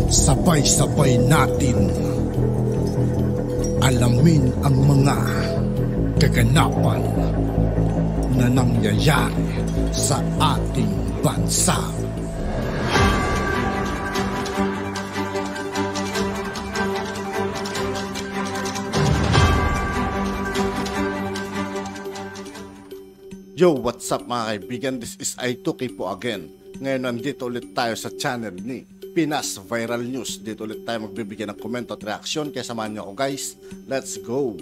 Sabay-sabay natin alamin ang mga kaganapan na nangyayari sa ating bansa. Yo, what's up mga kaibigan? This is I2K po again. Ngayon nandito ulit tayo sa channel ni Pinas Viral News. Dito ulit tayo magbibigay ng komento at reaksyon. Kaya samahan nyo ako guys. Let's go!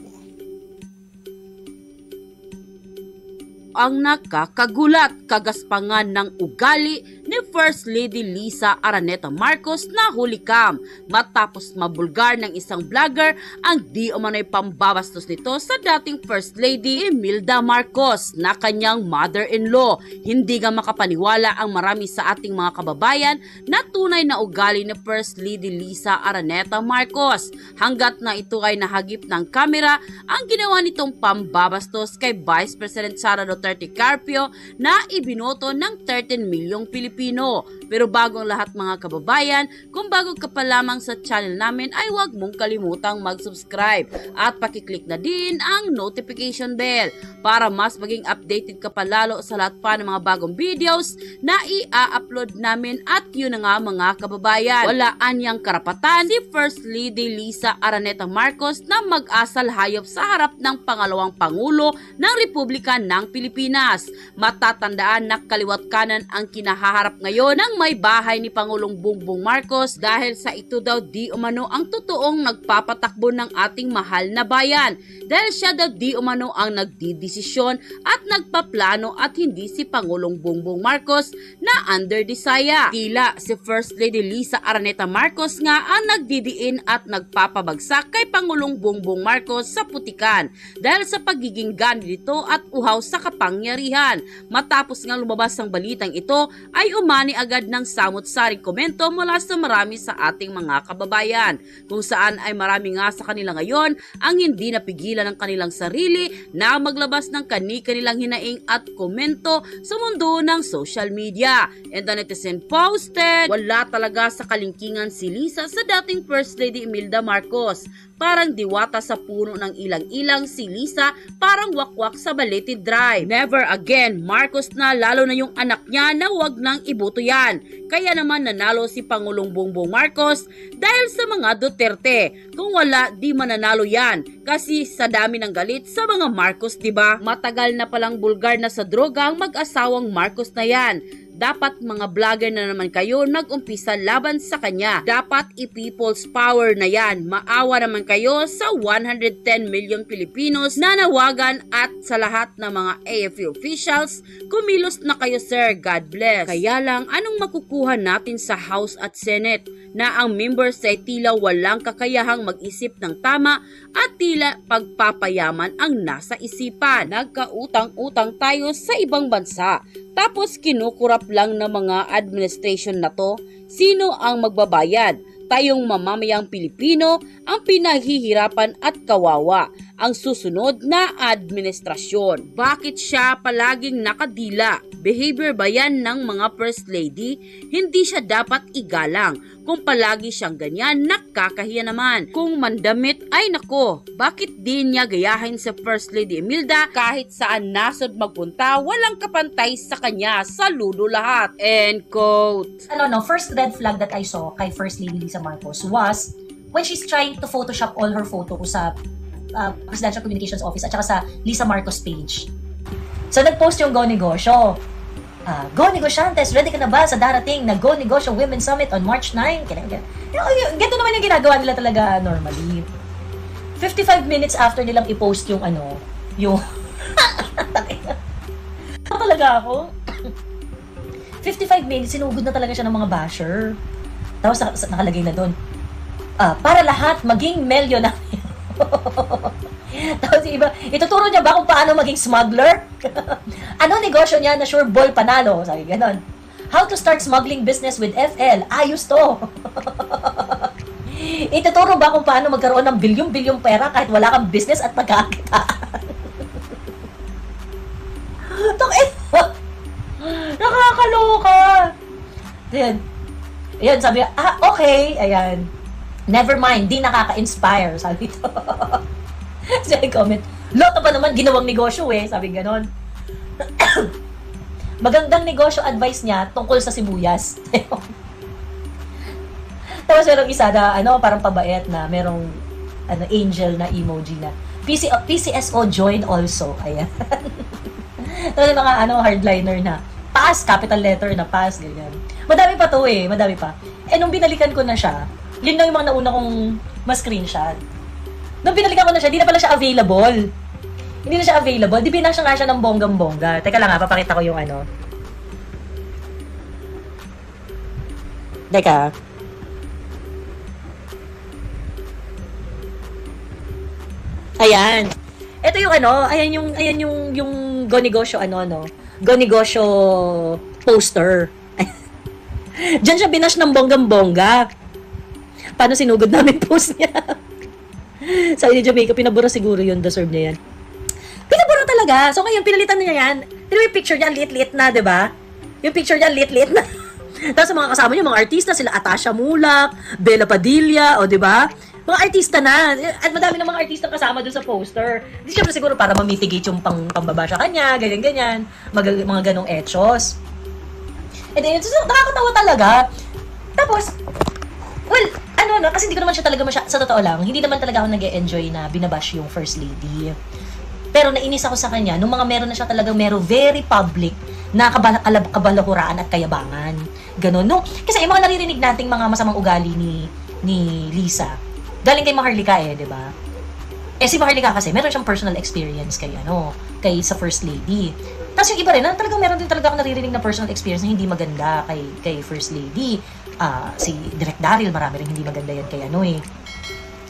Ang nakakagulat, kagaspangan ng ugali ni First Lady Liza Araneta Marcos na hulikam matapos mabulgar ng isang vlogger ang di umano'y pambabastos nito sa dating First Lady Imelda Marcos na kanyang mother-in-law. Hindi nga makapaniwala ang marami sa ating mga kababayan na tunay na ugali ni First Lady Liza Araneta Marcos hanggat na ito ay nahagip ng kamera ang ginawa nitong pambabastos kay Vice President Sara Duterte Carpio na ibinoto ng 13 milyong Pilipino. Pero bago ang lahat mga kababayan, kung bago ka pa lamang sa channel namin ay huwag mong kalimutang mag-subscribe at pakiclick na din ang notification bell para mas maging updated ka pa lalo sa lahat pa ng mga bagong videos na i-upload namin. At yun na nga mga kababayan, wala anyang karapatan si First Lady Liza Araneta Marcos na mag-asal hayop sa harap ng pangalawang Pangulo ng Republika ng Pilipinas. Matatandaan na kaliwat kanan ang kinahaharap ngayon ng may bahay ni Pangulong Bongbong Marcos dahil sa ito daw di umano ang totoong nagpapatakbo ng ating mahal na bayan. Dahil siya daw di umano ang nagdidesisyon at nagpaplano at hindi si Pangulong Bongbong Marcos na under desaya. Tila si First Lady Liza Araneta Marcos nga ang nagdidiin at nagpapabagsak kay Pangulong Bongbong Marcos sa putikan dahil sa pagiging gani nito at uhaw sa kapangyarihan. Matapos nga lumabas ang balitang ito ay umani agad ng samot-saring komento mula sa marami sa ating mga kababayan, kung saan ay marami nga sa kanila ngayon ang hindi napigilan ng kanilang sarili na maglabas ng kani-kanilang hinaing at komento sa mundo ng social media. And the netizen posted, wala talaga sa kalingkingan si Liza sa dating First Lady Imelda Marcos. Parang diwata sa puno ng ilang-ilang si Liza, parang wakwak sa Balete Drive. Never again, Marcos na, lalo na yung anak niya na wag nang iboto yan. Kaya naman nanalo si Pangulong Bongbong Marcos dahil sa mga Duterte. Kung wala, di mananalo yan. Kasi sa dami ng galit sa mga Marcos, diba? Matagal na palang bulgar na sa droga ang mag-asawang Marcos na yan. Dapat mga vlogger na naman kayo nag-umpisa laban sa kanya. Dapat i-people's power na yan. Maawa naman kayo sa 110 million Pilipinos na nawagan at sa lahat ng mga AFP officials. Kumilos na kayo sir, God bless. Kaya lang, anong makukuha natin sa House at Senate na ang members ay tila walang kakayahang mag-isip ng tama at tila pagpapayaman ang nasa isipan. Nagkautang-utang tayo sa ibang bansa. Tapos kinukurap lang ng mga administration na to. Sino ang magbabayad? Tayong mamamayang Pilipino ang pinahihirapan at kawawa ang susunod na administrasyon. Bakit siya palaging nakadila? Behavior ba yan ng mga First Lady? Hindi siya dapat igalang. Kung palagi siyang ganyan, nakakahiya naman. Kung mandamit, ay nako, bakit din niya gayahin sa First Lady Imelda? Kahit saan nasod magpunta, walang kapantay sa kanya, saludo lahat. End quote. First red flag that I saw kay First Lady Liza Marcos was when she's trying to Photoshop all her photos sa Presidential Communications Office at saka sa Liza Marcos page. So nag-post yung Go Negosyo. Go Negosyantes, ready ka na ba sa darating na Go Negosyo Women's Summit on March 9? Ganito naman yung ginagawa nila talaga normally. 55 minutes after nilang i-post yung yung talaga ako. 55 minutes, sinugod na talaga siya ng mga basher. Tapos nakalagay na doon, para lahat maging millionaire. Tapos iba, ituturo niya ba kung paano maging smuggler? Ano negosyo niya na sure ball panalo? Sabi ganon. How to start smuggling business with FL? Ayos to. Ituturo ba kung paano magkaroon ng bilyong-bilyong pera kahit wala kang business at pagkakitaan? Nakakaloka. Then, Ayan, sabi niya, okay, ayan. Never mind, di nakaka-inspire, sabi ito. Sabi comment, loto pa naman, ginawang negosyo sabi ganon. Magandang negosyo advice niya tungkol sa sibuyas. Tapos merong isa na, parang pabait na, merong, angel na emoji na, PCSO join also, ayan. Tapos mga, hardliner na, pass, capital letter na pass, ganyan. Madami pa to madami pa. Nung binalikan ko na siya, yun lang yung mga nauna kong ma-screenshot. Nung binalikan ko na siya, di na pala siya available. Hindi na siya available. Di binasya nga siya ng bonggang-bongga. Teka lang papakita ko yung Teka. Ayan. Ito yung ayan yung Go Negosyo Go Negosyo poster. Diyan siya binash ng bonggang-bongga. Paano sinugod namin post niya? Sabi ni Jamaica, pinabura siguro yun, deserve niya yan. Pinabura talaga. So ngayon, pinalitan niya yan. Pero yung picture niya, lit-lit na, diba? Yung picture niya, lit-lit na. Tapos mga kasama niya, mga artista, sila Atasha Mulak, Bella Padilla, diba? Mga artista na. At madami ng mga artista kasama dun sa poster. Di syempre siguro para mamitigate yung pambaba siya kanya, ganyan-ganyan. Mga ganong etchos. And then, nakakatawa talaga. Tapos, well, kasi hindi ko naman siya talaga sa totoo lang, hindi naman talaga ako nag-e-enjoy na binabash yung First Lady. Pero nainis ako sa kanya, nung mga meron na siya talagang very public na kabalahuraan at kayabangan. Ganon, no? Kasi yung mga naririnig nating mga masamang ugali ni Lisa, galing kay Maharlika di ba? Si Maharlika kasi, meron siyang personal experience kay sa First Lady. Tapos yung iba rin, talagang meron din talaga ako naririnig na personal experience na hindi maganda kay First Lady. Si Direk Daryl, marami rin hindi maganda yan kay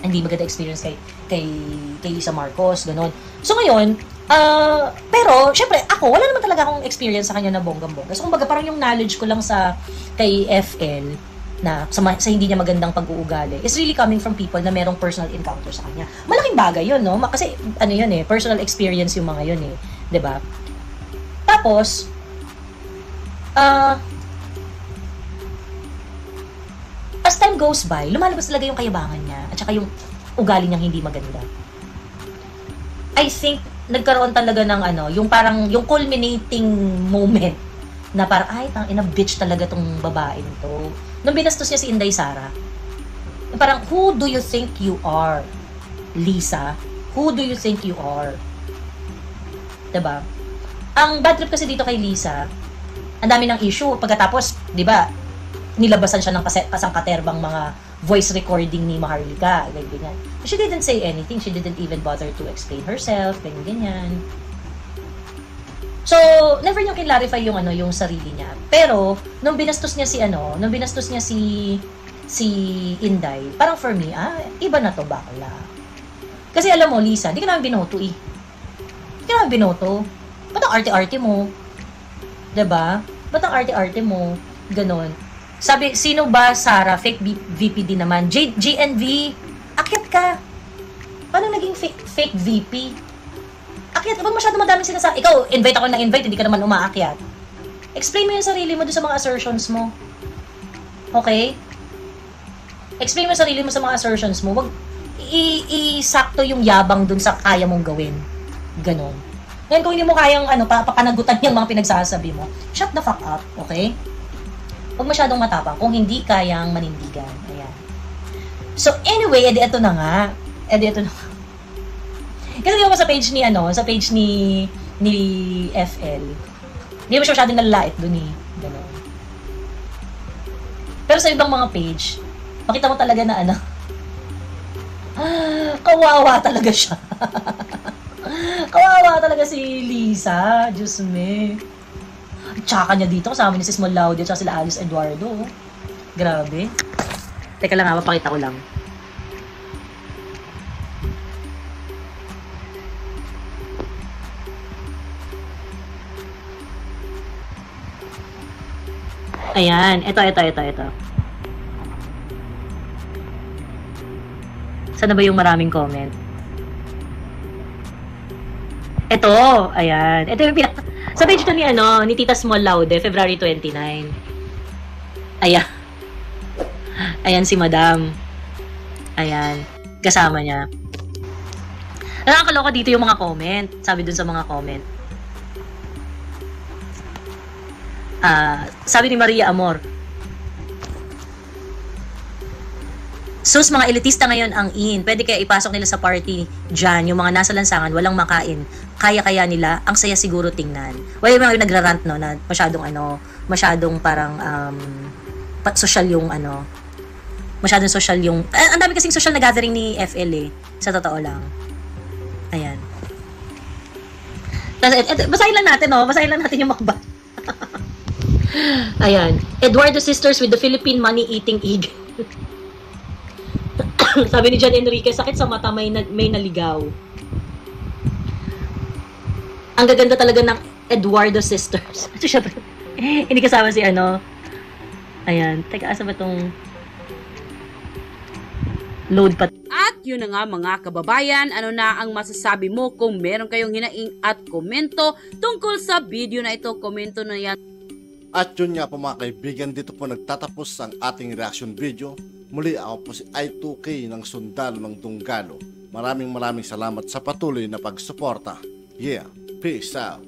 hindi maganda experience kay Lisa Marcos, gano'n. So ngayon, pero syempre ako, wala naman talaga akong experience sa kanya na bonggang-bongga. So kumbaga parang yung knowledge ko lang kay FL na sa hindi niya magandang pag-uugali is really coming from people na merong personal encounter sa kanya. Malaking bagay yun, no? Kasi personal experience yung mga yun 'di ba? Tapos as time goes by, lumalabas talaga yung kayabangan niya at saka yung ugali niyang hindi maganda. I think nagkaroon talaga ng yung parang yung culminating moment na parang tangina bitch talaga tong babaeng to. Nung binastos niya si Inday Sara. Parang who do you think you are, Lisa? Who do you think you are? 'Di ba? Ang bad trip kasi dito kay Lisa, ang dami ng issue pagkatapos, 'di ba? Nilabasan siya ng kasangkaterbang mga voice recording ni Maharlika, ganyan. She didn't say anything. She didn't even bother to explain herself, ganyan. So, never niya clarify yung sarili niya. Pero nung binastos niya si Inday, parang for me, iba na to bakla. Kasi alam mo, Lisa, hindi ka namin binoto Hindi ka namin binoto. Ba't ang arte-arte mo? 'Di ba? Ba't ang arte-arte mo? Ganon. Sabi, sino ba, Sarah? Fake VP din naman. JNV, akyat ka. Paano naging fake VP? Akyat, wag masyado madaming sinasabi. Ikaw, invite ako na invite, hindi ka naman umaakyat. Explain mo yung sarili mo doon sa mga assertions mo. Okay? Explain mo yung sarili mo sa mga assertions mo. Wag isakto yung yabang doon sa kaya mong gawin. Ganon. Ngayon, kung hindi mo kayang papanagutan yung mga pinagsasabi mo, shut the fuck up, okay? Huwag masyadong matapang kung hindi kayang manindigan. Ayan. So, anyway, ito na nga. Kasi yung sa page ni FL, hindi mo siya masyadong nalalait dun Ganun. Pero sa ibang mga page, makita mo talaga na kawawa talaga siya. Kawawa talaga si Lisa. Diyos me. Tsaka niya dito, kasama niya si Small Laudia at sila Alice Eduardo. Grabe. Teka lang mapakita ko lang. Ayan, ito. Saan na ba yung maraming comment? Ito, ayan. Ito yung sa page to ni Tita Small Laude, February 29. Ayan. Ayan si Madam. Ayan. Kasama niya. Nakakaloka dito yung mga comment. Sabi dun sa mga comment. Sabi ni Maria Amor, sus, mga elitista ngayon ang in. Pwede kaya ipasok nila sa party dyan. Yung mga nasa lansangan, walang makain. Kaya-kaya nila. Ang saya siguro tingnan. Well, yung mga nagrarant, no, na masyadong parang, social yung, masyadong social yung, ang dami kasing social na gathering ni FL eh. Sa totoo lang. Ayan. Basahin lang natin, no? Basahin lang natin yung makba. Ayan. Eduardo Sisters with the Philippine Money-Eating Eagle. Sabi ni John Enrique, sakit sa mata, may naligaw. Ang gaganda talaga ng Eduardo Sisters. Ito syempre, hindi kasama si Ayan, teka, asa ba itong load pa? At yun na nga mga kababayan, ano na ang masasabi mo kung meron kayong hinaing at komento tungkol sa video na ito, komento na yan. At yun nga po mga kaibigan, dito po nagtatapos ang ating reaction video. Muli ako po si I2K ng Sundalo ng Dunggalo. Maraming salamat sa patuloy na pagsuporta. Yeah, peace out.